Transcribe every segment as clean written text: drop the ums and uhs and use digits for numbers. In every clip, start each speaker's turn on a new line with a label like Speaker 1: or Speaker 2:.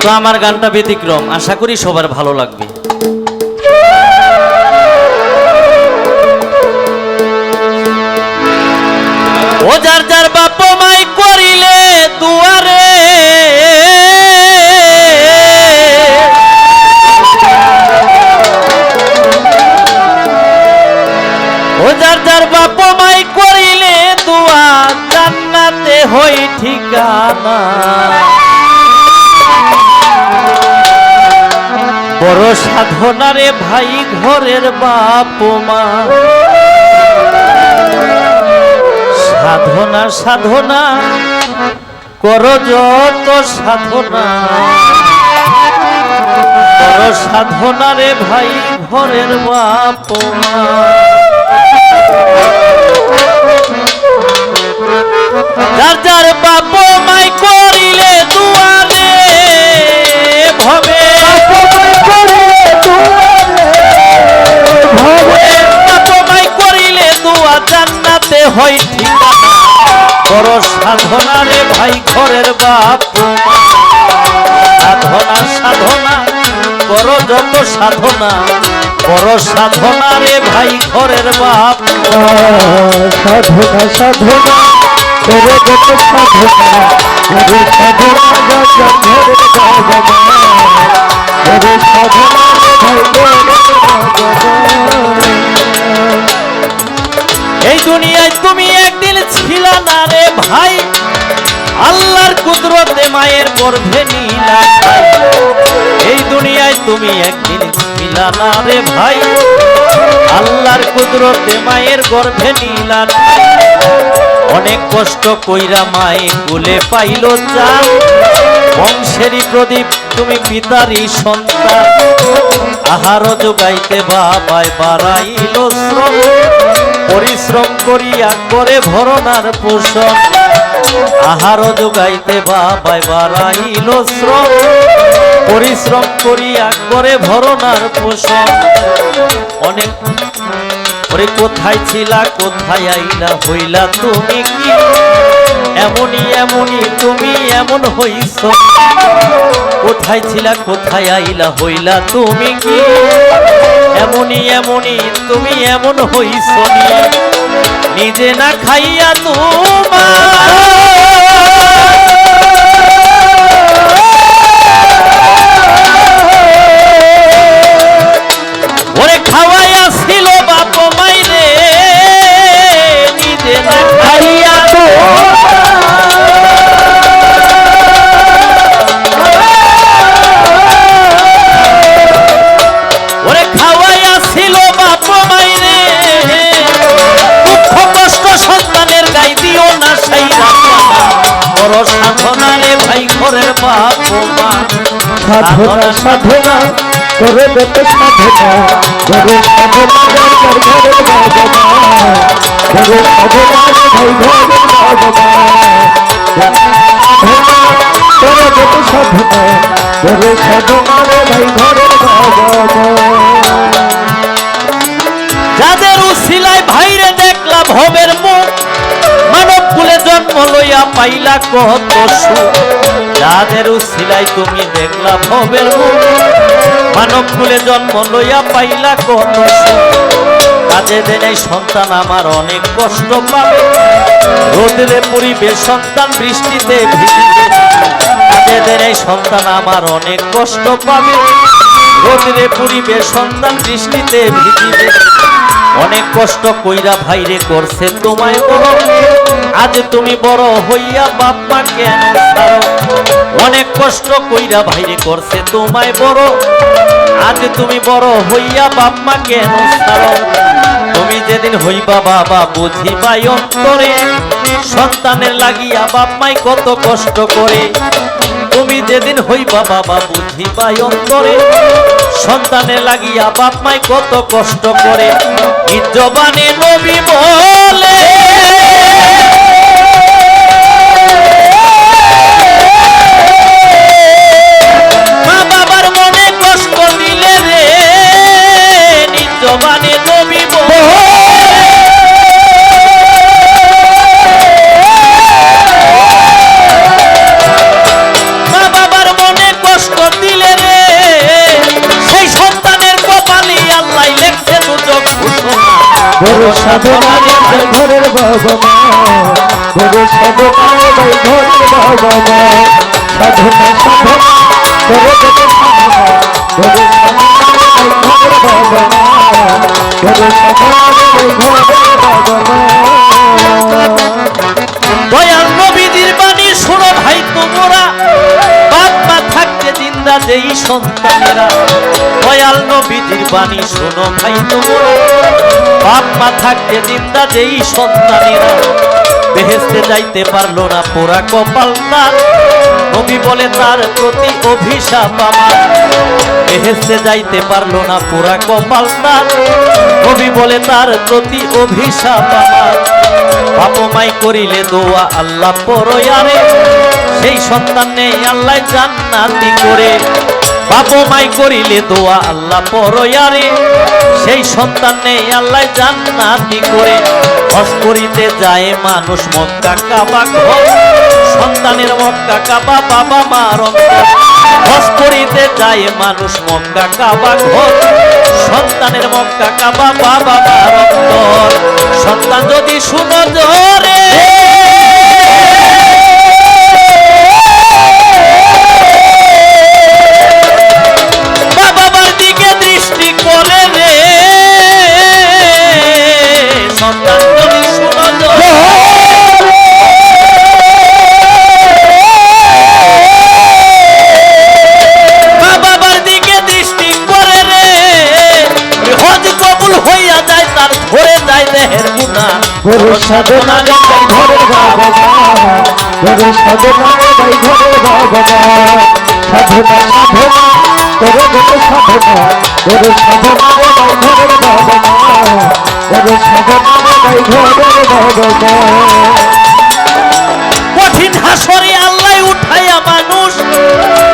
Speaker 1: তো আমার গানটা ব্যতিক্রম, আশা করি সবার ভালো লাগবে। ও যার যার বাপ মাই করিলে দুয়ারে, ও যার যার বাপ মাই করিলে দুয়া, জান্নাতে হই ঠিকানা। বড় সাধনা রে ভাই ঘরের বাপ মা, সাধনা সাধনা কর যত সাধনা, বড় সাধনা রে ভাই ঘরের বাপ মা। যার যার বাপ মাই করিলে দুয়ারে, ভবে বাপ মাই করিলে দুয়া, জান্নাতে হয় ঠিকানা। বড় সাধনা রে ভাই ঘরের বাপ মা, সাধনা সাধনা কর যত সাধনা, বড় সাধনা রে ভাই ঘরের বাপ।
Speaker 2: সাধনা সাধনা করে যত সাধনা, করে সাধনা করে সাধনা
Speaker 1: এই দুনিয়ায় তুমি একদিন ছিলা না রে ভাই, আল্লাহর কুদরতে মায়ের গর্ভে নিলা ভাই। এই দুনিয়ায় তুমি একদিন ছিলা না রে ভাই, আল্লাহর কুদরতে মায়ের গর্ভে নিলা। অনেক কষ্ট কইরা মায়ে কোলে পাইল চাল, বংশেরই প্রদীপ তুমি পিতারই সন্তান। আহার যোগাইতে বাবায় বাড়াইল শ্রম, পরিশ্রম করিয়া করে ভরণার পোষণ। আহার যোগাইতে বাবায় বাড়াইল শ্রম, পরিশ্রম করিয়া করে ভরণার পোষণ। অনেক ওরে কোথায় ছিলা কোথায় আইলা, হইলা তুমি কি এমনই এমনই তুমি এমন হইছ। কোথায় ছিলা কোথায় আইলা, হইলা তুমি কি এমনই এমনই তুমি এমন হইছ। নিজে না খাইয়া ওরে খাওয়াইয়া ছিল বাপ মাইরে, নিজে না খাইয়া ওরে খাওয়াইয়া ছিল বাপ মাইরে। দুঃখ কষ্ট সন্তানের গাই দিও না সাইরা, বড় সাধনা রে ভাই ঘরের বাপ মা।
Speaker 2: সাধনা সাধনা করে যত সাধনা, করে সাধনা ঘরের বাবা, করে সাধনা ভাই ঘরের বাবা। করে যত সাধনা, করে সাধনা ভাই ঘরের বাবা।
Speaker 1: যাদের উসিলায় ভাইরে দেখলা ভবের মুখ, মানব কুলে জন্ম লইয়া পাইলা কত সুখ। যাদের উসিলায় তুমি দেখলা ভবের মুখ, মানব কুলে জন্ম লইয়া পাইলা কত সুখ। কাজে দেনে সন্তান আমার অনেক কষ্ট পাবে, রোদে পুরিবে সন্তান বৃষ্টিতে ভিজিবে। কাজে দেনে সন্তান আমার অনেক কষ্ট পাবে, রোদে পুরিবে সন্তান বৃষ্টিতে ভিজিবে। অনেক কষ্ট কইরা ভাইরে করছে তোমায় বড়, আজ তুমি বড় হইয়া বাপ মা কেন ছাড়ো। অনেক কষ্ট কইরা ভাইরে করছে তোমায় বড়, আজ তুমি বড় হইয়া বাপ মা কেন ছাড়ো। তুমি যেদিন হইবা বাবা বুঝিবাই অন্তরে, সন্তানের লাগিয়া বাপ মাই কত কষ্ট করে। তুমি যেদিন হইবা বাবা বুঝিবাই অন্তরে, সন্তানের লাগিয়া বাপ মাই কত কষ্ট করে। জবানে নবী বলে মা বাবার মনে কষ্ট দিলে রে, নিজ জবানে নবী বলে মা বাবার মনে কষ্ট
Speaker 2: গরু সাধনায় ভাই ঘরের বাবা মা গরু সাধনায় ভাই ঘরের বাবা মা সাধনা সাধনা করে যত সাধনা গরু সাধনায় ভাই ঘরের বাবা মা গরু সাধনায় ভাই ঘরের বাবা মা
Speaker 1: দয়াল নবীজির বাণী শোনো ভাই তোমরা, বাপ মা থাকতে জিন্দা যেই সন্তানেরা। দয়াল নবীজির বাণী শোনো ভাই তোমরা, বাপ মা থাকতে জিন্দা যেই সন্তানেরা। বেহেশতে যাইতে পারলো না পোড়া কপাল তার, নবী বলে তার প্রতি অভিশাপ আমার। বেহেশতে যাইতে পারলো না পোড়া কপাল তার, নবী বলে তার প্রতি অভিশাপ আমার। বাপ মাই করিলে দোয়া আল্লাহ পরয়ারে, সেই সন্তান নেই আল্লাহ জান্নাতি করে। বাপ মাই করিলে দোয়া আল্লাহ পরয়ারে, সেই সন্তান নেই আল্লাহ জান্নাতি করে। হজ করিতে যায় মানুষ মক্কা কাবা ঘর, সন্তানের মক্কা কাবা বাবা মার অন্তর। হজ করিতে যায় মানুষ মক্কা কাবা ঘর, সন্তানের মক্কা কাবা বাবা মার অন্তর। সন্তান যদি শুনো জোরে বাবার দিকে দৃষ্টি করে রে, সন্তান যদি শুনো জোরে বাবার দিকে দৃষ্টি করে রে, হজ কবুল হইয়া যায় তার ধরে যায় দেহের গুনাহ।
Speaker 2: গরু সাধনায় ভাই ঘরের বাবা মা গরু সাধনায় ভাই ঘরের বাবা মা সাধনা সাধনা করে যত সাধনা গরু সাধনায় ভাই ঘরের বাবা মা গরু সাধনায় ভাই ঘরের বাবা মা
Speaker 1: কঠিন হাসরে আল্লাহ উঠাইয়া মানুষ,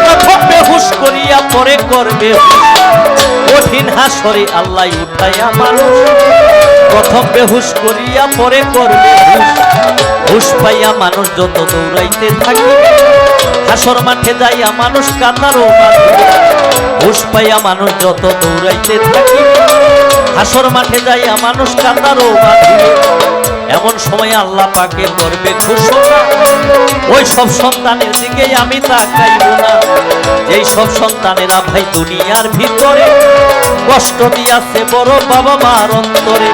Speaker 1: প্রথম বেহুশ করিয়া পরে করবে হুশ। কঠিন হাসরে আল্লাহ উঠাইয়া মানুষ, প্রথম বেহুশ করিয়া পরে করবে হুশ। হুশ পাইয়া মানুষ যত দৌড়াইতে থাকে, হাসর মাঠে যাইয়া মানুষ কান্নারও বাঁধিবে। হুশ পাইয়া মানুষ যত দৌড়াইতে থাকে, হাসর মাঠে যাইয়া মানুষ কান্নারও বাঁধিবে। এমন সময় আল্লাহ পাকে করবে ঘোষণা, ওই সব সন্তানের দিকে আমি তাকাইব না, যেই সব সন্তানেরা ভাই দুনিয়ার ভিতরে কষ্ট দিয়াছে বড় বাবা মার অন্তরে।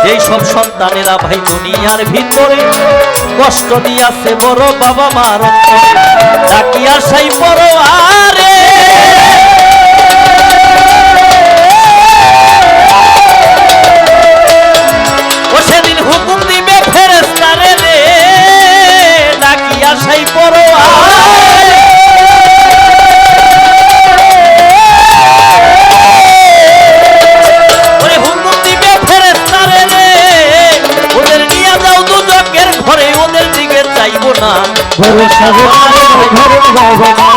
Speaker 1: যেই সব সন্তানেরা ভাই দুনিয়ার ভিতরে কষ্ট দিয়াছে বড় বাবা মার অন্তরে। ডাকিয়া সাই বড় আরে ও সেদিন হুকুম দিবে ফেরেশতারে রে, ডাকিয়া সাই বড় ওরে হুকুম দিবে ফেরেশতারে রে, ওদের নিয়ে যাও দুজকের ঘরে, ওদের দিকে চাইব না।
Speaker 2: গরু সাধনায় ভাই ঘরের বাবা মা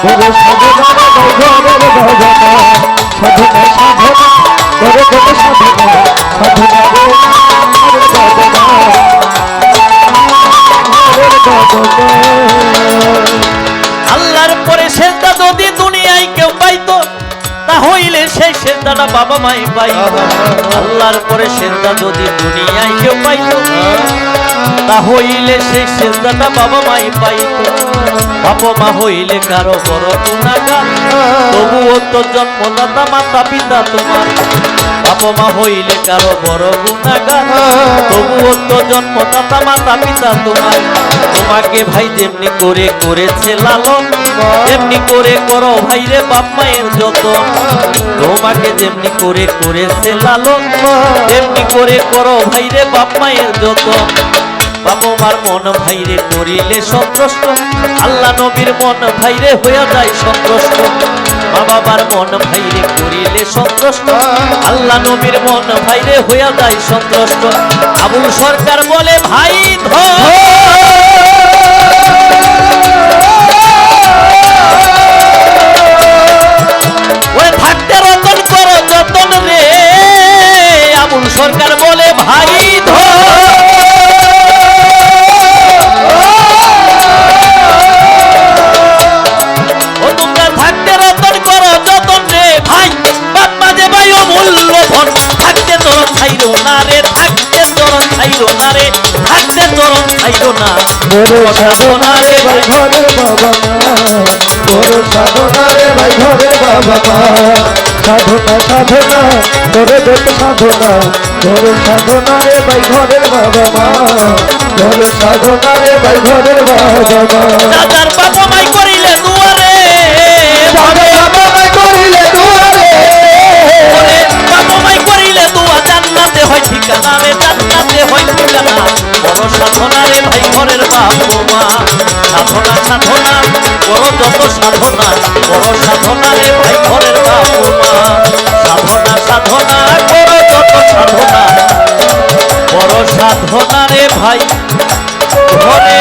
Speaker 2: গরু সাধনায় ভাই ঘরের বাবা মা সাধনা সাধনা করে যত সাধনা সাধনা রে ঘরের বাবা মা ঘরের বাবা মা
Speaker 1: আল্লাহর পরে সেজদা যদি দুনিয়ায় কেউ পাইতো, তা হইলে সেই সেজদাটা বাবা মাই পাইত। আল্লাহর পরে সেজদা যদি দুনিয়ায় কেউ পাইতো, তা হইলে সেই সেজদাটা বাবা মাই পাইত। বাবা মা হইলে কারো বড় গুনাহগার, তবুও তো জন্মদাতা মাতা পিতা তোমার। বাবা মা হইলে কারো বড় গুনাহগার, তবুও তো জন্মদাতা মাতা পিতা তোমার। তোমাকে ভাই যেমনি করে করেছে লালন, তেমনি করে করো ভাই রে বাপ মায়ের যতন। তোমাকে যেমনি করে করেছে লালন, তেমনি করে করো ভাই রে বাপ মায়ের যতন। বাবা মার মন ভাইরে করিলে সন্তুষ্ট, আল্লাহ নবীর মন ভাইরে হইয়া যায় সন্তুষ্ট। মা বাবার মন ভাইরে করিলে সন্তুষ্ট, আল্লাহ নবীর মন ভাইরে হইয়া যায় সন্তুষ্ট। আবুল সরকার বলে ভাই ওরে থাকতে রতন করো যতন রে, আবুল সরকার বলে ভাই থাকতে তো ছাইরো না।
Speaker 2: বড় সাধনা রে ভাই ঘরের বাবা মা বড় সাধনা রে ভাই ঘরের বাবা মা সাধনা সাধনা করে যত সাধনা বড় সাধনা রে ভাই ঘরের বাবা মা বড় সাধনা রে ভাই ঘরের বাবা মা
Speaker 1: রাজার বাবা মাই করিলে দুয়ারে
Speaker 2: বাবা বাবা মাই করিলে দুয়ারে
Speaker 1: ওরে বাবা মাই করিলে দুয়া জান্নাতে হয় ঠিকানা রে জান্নাতে হয় ঠিকানা বড় সাধনা রে ভাই ঘরের বাবা মা সাধনা সাধনা বড় যত সাধনা বড় সাধনা রে ভাই ঘরের বাবা মা সাধনা সাধনা বড় যত সাধনা বড় সাধনা রে ভাই ঘরে